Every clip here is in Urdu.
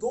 2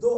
2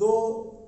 2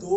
2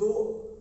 2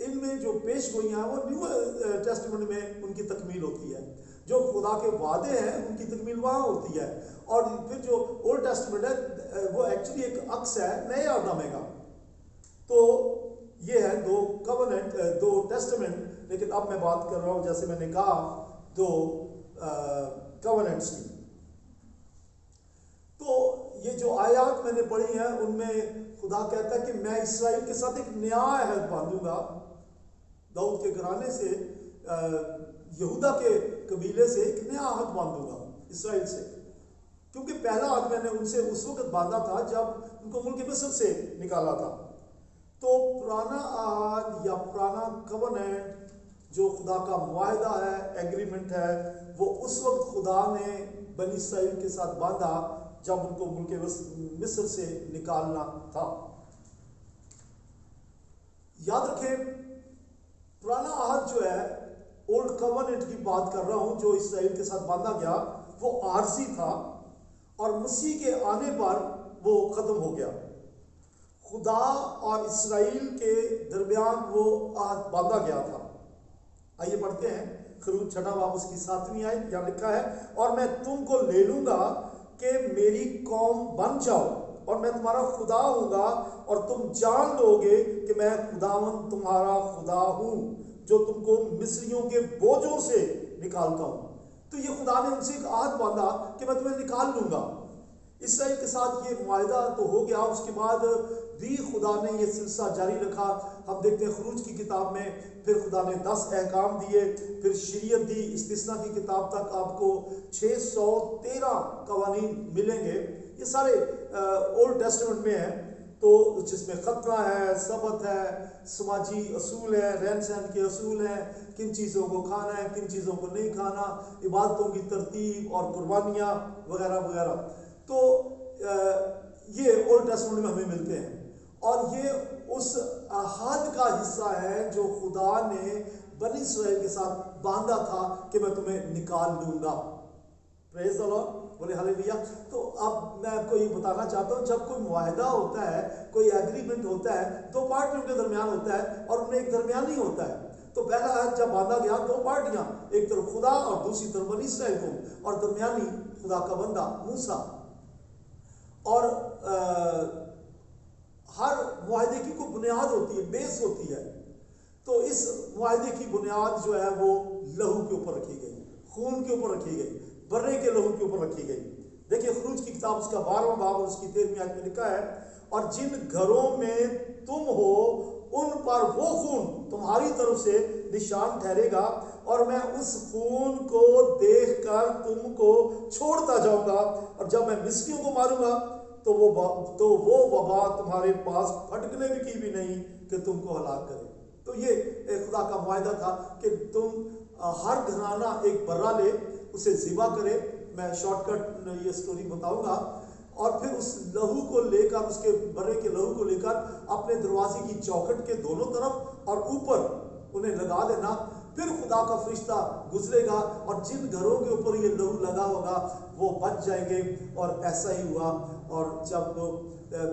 ان میں جو پیش گوئیاں ہیں وہ نیو ٹیسٹمنٹ میں ان کی تکمیل ہوتی ہے. جو خدا کے وعدے ہیں ان کی تکمیل وہاں ہوتی ہے. اور پھر جو اولڈ ٹیسٹمنٹ ہے وہ ایکچولی ایک عکس ہے نئے عہد نامے کا. تو یہ ہے دو کوننٹ، دو ٹیسٹمنٹ. لیکن اب میں بات کر رہا ہوں جیسے میں نے کہا دو کوننٹس کی. تو یہ جو آیات میں نے پڑھی ہیں ان میں خدا کہتا ہے کہ میں اسرائیل کے ساتھ ایک نیا عہد باندھوں گا. داؤد کے گھرانے سے، یہودا کے قبیلے سے ایک نیا عہد باندھوں گا اسرائیل سے. کیونکہ پہلا عہد میں نے ان سے اس وقت باندھا تھا جب ان کو ملک مصر سے نکالا تھا. تو پرانا عہد یا پرانا کوننٹ جو خدا کا معاہدہ ہے، ایگریمنٹ ہے، وہ اس وقت خدا نے بنی اسرائیل کے ساتھ باندھا جب ان کو ملک مصر سے نکالنا تھا. یاد رکھیں پرانا عہد جو ہے، اولڈ کوننٹ کی بات کر رہا ہوں جو اسرائیل کے ساتھ باندھا گیا، وہ عارضی تھا اور مسیح کے آنے پر وہ ختم ہو گیا. خدا اور اسرائیل کے درمیان وہ عہد باندھا گیا تھا. آئیے پڑھتے ہیں خروج 6 باب اس کی 7ویں آیت. یہاں لکھا ہے، اور میں تم کو لے لوں گا کہ میری قوم بن جاؤ اور میں تمہارا خدا ہوں گا، اور تم جان لو گے کہ میں خداوند تمہارا خدا ہوں جو تم کو مصریوں کے بوجھوں سے نکالتا ہوں. تو یہ خدا نے ان سے ایک عہد باندھا کہ میں تمہیں نکال لوں گا. اسرائیل کے ساتھ یہ معاہدہ تو ہو گیا. اس کے بعد بھی خدا نے یہ سلسلہ جاری رکھا. ہم دیکھتے ہیں خروج کی کتاب میں پھر خدا نے 10 احکام دیے، پھر شریعت دی. استثنا کی کتاب تک آپ کو 613 قوانین ملیں گے. یہ سارے اولڈ ٹیسٹمنٹ میں ہیں. تو جس میں خطرہ ہے، سبت ہے، سماجی اصول ہے، رہن سہن کے اصول ہیں، کن چیزوں کو کھانا ہے، کن چیزوں کو نہیں کھانا، عبادتوں کی ترتیب اور قربانیاں وغیرہ وغیرہ. تو یہ اولڈ ٹیسٹمنٹ میں ہمیں ملتے ہیں. اور یہ اس عہد کا حصہ ہے جو خدا نے بنی اسرائیل کے ساتھ باندھا تھا کہ میں تمہیں نکال لوں گا. پریز دی لارڈ، بولے ہاللیلویا. تو اب میں آپ کو یہ بتانا چاہتا ہوں، جب کوئی معاہدہ ہوتا ہے، کوئی ایگریمنٹ ہوتا ہے، دو پارٹیوں کے درمیان ہوتا ہے اور ان میں ایک درمیانی ہوتا ہے. تو پہلا عہد جب باندھا گیا، دو پارٹیاں، ایک طرف خدا اور دوسری طرف بنی اسرائیل کو، اور درمیانی خدا کا بندہ موسیٰ. اور ہر معاہدے کی کوئی بنیاد ہوتی ہے، بیس ہوتی ہے. تو اس معاہدے کی بنیاد جو ہے وہ لہو کے اوپر رکھی گئی، خون کے اوپر رکھی گئی، برے کے لہو کے اوپر رکھی گئی. دیکھیں خروج کی کتاب اس کا 12واں باب اور اس کی 13ویں آیت میں لکھا ہے، اور جن گھروں میں تم ہو ان پر وہ خون تمہاری طرف سے نشان ٹھہرے گا، اور میں اس خون کو دیکھ کر تم کو چھوڑتا جاؤں گا، اور جب میں مصریوں کو ماروں گا تو وہ وبا تمہارے پاس پھٹکنے کی بھی نہیں کہ تم کو ہلاک کرے. تو یہ خدا کا معاہدہ تھا کہ تم ہر گھرانہ ایک برا لے، اسے ذبح کرے. میں شارٹ کٹ یہ سٹوری بتاؤں گا. اور پھر اس لہو کو لے کر، اس کے برے کے لہو کو لے کر اپنے دروازے کی چوکھٹ کے دونوں طرف اور اوپر انہیں لگا دینا. پھر خدا کا فرشتہ گزرے گا اور جن گھروں کے اوپر یہ لہو لگا ہوگا وہ بچ جائیں گے. اور ایسا ہی ہوا. اور جب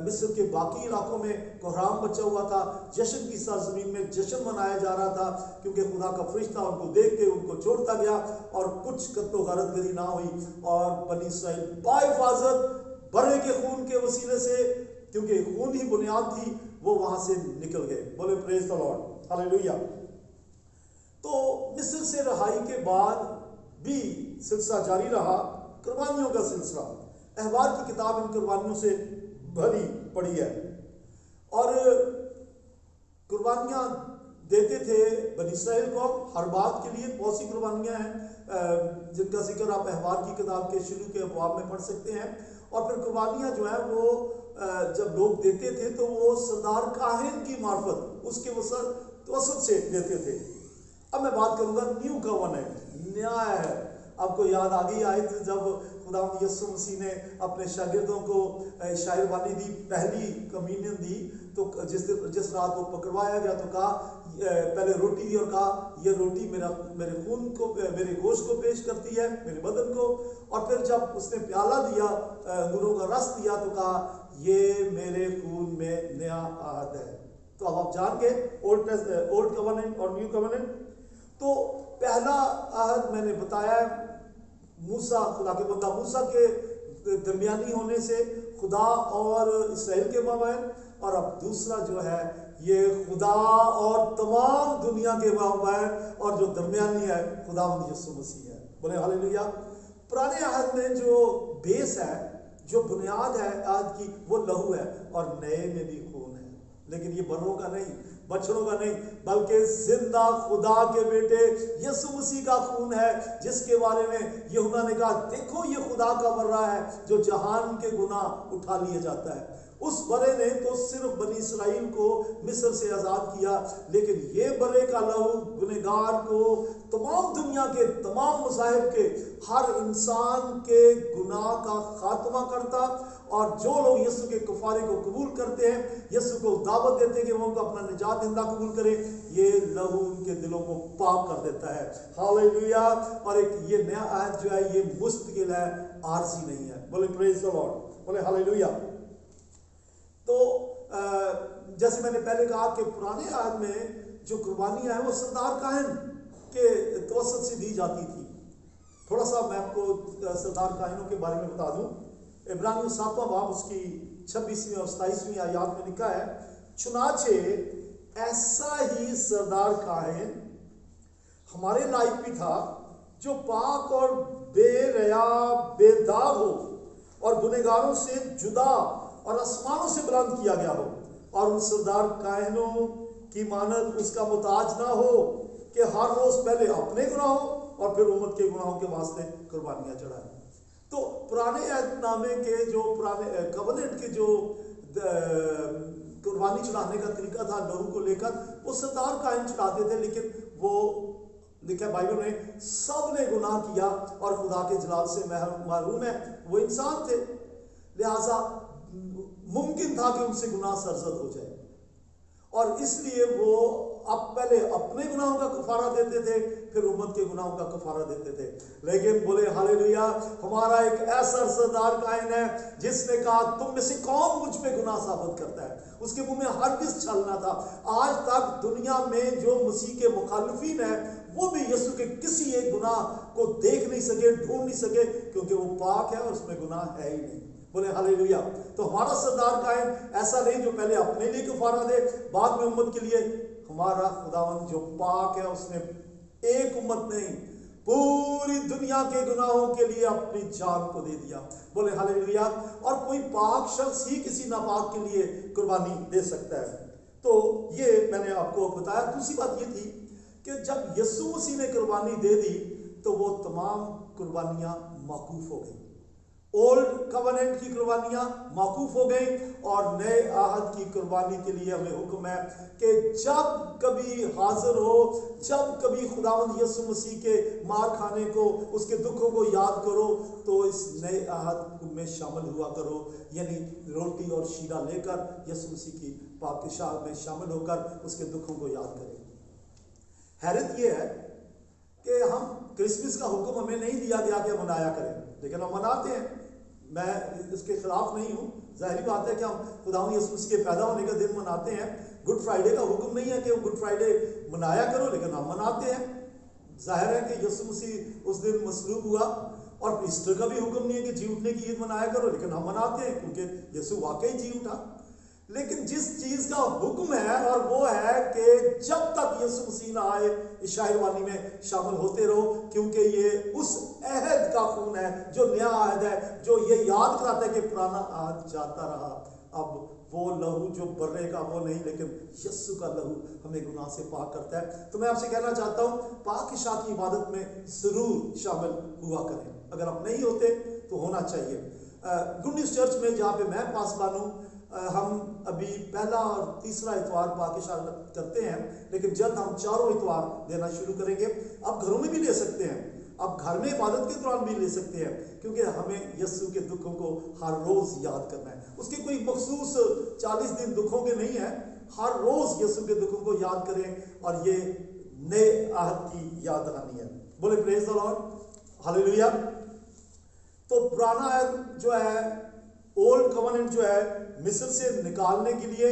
مصر کے باقی علاقوں میں کوہرام بچا ہوا تھا، جشن کی سرزمین میں جشن منایا جا رہا تھا، کیونکہ خدا کا فرشتہ ان کو دیکھ کے ان کو چھوڑتا گیا اور کچھ قتل و غارت گری نہ ہوئی. اور بنی اسرائیل باحفاظت برے کے خون کے وسیلے سے، کیونکہ خون ہی بنیاد تھی، وہ وہاں سے نکل گئے. بولے پریز دی لارڈ، ہاللیلویا. تو مصر سے رہائی کے بعد بھی سلسلہ جاری رہا، قربانیوں کا سلسلہ. احبار کی کتاب ان قربانیوں سے بھری پڑی ہے. اور قربانیاں دیتے تھے بنی اسرائیل کو ہر بات کے لیے. بہت سی قربانیاں ہیں جن کا ذکر آپ احبار کی کتاب کے شروع کے ابواب میں پڑھ سکتے ہیں. اور پھر قربانیاں جو ہیں وہ جب لوگ دیتے تھے تو وہ سردار کاہن کی معرفت اس کے وسط سے دیتے تھے. اب میں بات کروں گا نیو کوننٹ، نیا ہے. آپ کو یاد آ گئی آیت جب خداوند یسوع مسیح نے اپنے شاگردوں کو شاعر بانی دی، پہلی کمیونین دی. تو جس رات وہ پکڑوایا گیا تو کہا، پہلے روٹی دی اور کہا یہ روٹی میرے خون کو، میرے گوشت کو پیش کرتی ہے، میرے بدن کو. اور پھر جب اس نے پیالہ دیا، انگوروں کا رس دیا، تو کہا یہ میرے خون میں نیا عہد ہے. تو اب آپ جان گئے اولڈ کورننٹ اور نیو کورننٹ. تو پہلا عہد میں نے بتایا ہے موسیٰ خدا کے بندہ موسیٰ کے درمیانی ہونے سے خدا اور اسرائیل کے مابین، اور اب دوسرا جو ہے یہ خدا اور تمام دنیا کے مابین، اور جو درمیانی ہے خدا یسوع مسیح ہے. بولے ہاللیلویہ. پرانے عہد میں جو بیس ہے، جو بنیاد ہے عہد کی، وہ لہو ہے، اور نئے میں بھی خون ہے، لیکن یہ بروں کا نہیں، بچڑوں کا نہیں، بلکہ زندہ خدا کے بیٹے یسوع مسیح کا خون ہے، جس کے بارے میں یوحنا نے کہا دیکھو یہ خدا کا برہ ہے جو جہان کے گناہ اٹھا لیے جاتا ہے. اس برے نے تو صرف بنی اسرائیل کو مصر سے آزاد کیا، لیکن یہ برے کا لہو گنہگار کو، تمام دنیا کے تمام مذاہب کے ہر انسان کے گناہ کا خاتمہ کرتا. اور جو لوگ یسوع کے کفارے کو قبول کرتے ہیں، یسوع کو دعوت دیتے ہیں کہ وہ ان کو اپنا نجات دہندہ قبول کرے، یہ لہو ان کے دلوں کو پاک کر دیتا ہے. ہاللیلویہ. اور ایک یہ نیا عہد جو ہے یہ مستقل ہے، عارضی نہیں ہے. بولے پریز دی لارڈ. بولے ہاللیلویہ. تو جیسے میں نے پہلے کہا کہ پرانے عہد میں جو قربانیاں ہیں وہ سردار کاہن کے توسط سے دی جاتی تھی. تھوڑا سا میں آپ کو سردار کاہنوں کے بارے میں بتا دوں. عبرانیوں 7واں باب اس کی 26ویں اور 27ویں آیات میں لکھا ہے، چنانچہ ایسا ہی سردار کاہن ہمارے لائق بھی تھا جو پاک اور بے ریا بے داغ ہو، اور گنہگاروں سے جدا اور آسمانوں سے بلند کیا گیا ہو، اور ان سردار کاہنوں کی مانند اس کا محتاج نہ ہو کہ ہر روز پہلے اپنے گناہوں اور پھر امت کے گناہوں کے واسطے قربانیاں چڑھائیں. تو پرانے عہد نامے کے جو پرانے کوننٹ کے جو قربانی چڑھانے کا طریقہ تھا لہو کو لے کر، وہ سردار کاہن چڑھاتے تھے، لیکن وہ لکھا بائبل میں سب نے گناہ کیا اور خدا کے جلال سے محروم ہے. وہ انسان تھے، لہذا ممکن تھا کہ ان سے گناہ سرزد ہو جائے، اور اس لیے وہ اب پہلے اپنے گناہوں کا کفارہ دیتے تھے، پھر امت کے گناہوں کا کفارہ دیتے تھے. لیکن بولے ہاللیلویہ، ہمارا ایک ایسا سردار کاہن ہے جس نے کہا تم میں سے کون مجھ پہ گناہ ثابت کرتا ہے. اس کے منہ میں ہرگز چھل نہ تھا. آج تک دنیا میں جو مسیح کے مخالفین ہیں وہ بھی یسوع کے کسی ایک گناہ کو دیکھ نہیں سکے، ڈھونڈ نہیں سکے، کیونکہ وہ پاک ہے اور اس میں گناہ ہے ہی نہیں. بولے ہاللیلویہ. تو ہمارا سردار کاہن ایسا نہیں جو پہلے اپنے لیے کفارہ دے بعد میں امت کے لیے. ہمارا خداوند جو پاک ہے، اس نے ایک امت نہیں پوری دنیا کے گناہوں کے لیے اپنی جان کو دے دیا. بولے ہاللیلویہ. اور کوئی پاک شخص ہی کسی ناپاک کے لیے قربانی دے سکتا ہے. تو یہ میں نے آپ کو بتایا. دوسری بات یہ تھی کہ جب یسوع مسیح نے قربانی دے دی تو وہ تمام قربانیاں موقوف ہو گئیں. اولڈ کوننٹ کی قربانیاں موقوف ہو گئیں، اور نئے عہد کی قربانی کے لیے ہمیں حکم ہے کہ جب کبھی حاضر ہو، جب کبھی خداوند یسوع مسیح کے مار کھانے کو، اس کے دکھوں کو یاد کرو، تو اس نئے عہد میں شامل ہوا کرو. یعنی روٹی اور شیرہ لے کر یسوع مسیح کی پاک شاہ میں شامل ہو کر اس کے دکھوں کو یاد کریں. حیرت یہ ہے کہ ہم کرسمس کا حکم ہمیں نہیں دیا گیا کہ منایا کریں، لیکن ہم مناتے ہیں. میں اس کے خلاف نہیں ہوں. ظاہری بات ہے کہ ہم خداوند یسوع مسیح کے پیدا ہونے کا دن مناتے ہیں. گڈ فرائیڈے کا حکم نہیں ہے کہ گڈ فرائیڈے منایا کرو، لیکن ہم مناتے ہیں. ظاہر ہے کہ یسوع مسیح اس دن مصلوب ہوا، اور ایسٹر کا بھی حکم نہیں ہے کہ جی اٹھنے کی عید منایا کرو، لیکن ہم مناتے ہیں کیونکہ یسوع واقعی جی اٹھا. لیکن جس چیز کا حکم ہے اور وہ ہے کہ جب تک یسوع مسیح نہ آئے اس شاہروانی میں شامل ہوتے رہو، کیونکہ یہ اس عہد کا خون ہے جو نیا عہد ہے، جو یہ یاد کراتا ہے کہ پرانا عہد جاتا رہا. اب وہ لہو جو برے کا وہ نہیں، لیکن یسوع کا لہو ہمیں گناہ سے پاک کرتا ہے. تو میں آپ سے کہنا چاہتا ہوں پاک شاہ کی عبادت میں ضرور شامل ہوا کریں. اگر آپ نہیں ہوتے تو ہونا چاہیے. گڈ نیوز چرچ میں جہاں پہ میں پاسبان ہوں، ہم ابھی پہلا اور تیسرا اتوار پاک شاہ کرتے ہیں، لیکن جلد ہم چاروں اتوار دینا شروع کریں گے. آپ گھروں میں بھی لے سکتے ہیں، آپ گھر میں عبادت کے دوران بھی لے سکتے ہیں، کیونکہ ہمیں یسوع کے دکھوں کو ہر روز یاد کرنا ہے. اس کے کوئی مخصوص 40 دن دکھوں کے نہیں ہیں. ہر روز یسوع کے دکھوں کو یاد کریں، اور یہ نئے عہد کی یاد دہانی ہے. بولے پریز دی لارڈ. ہاللیلویہ. تو پرانا عہد جو ہے، اولڈ کوننٹ جو ہے، مصر سے نکالنے کے لیے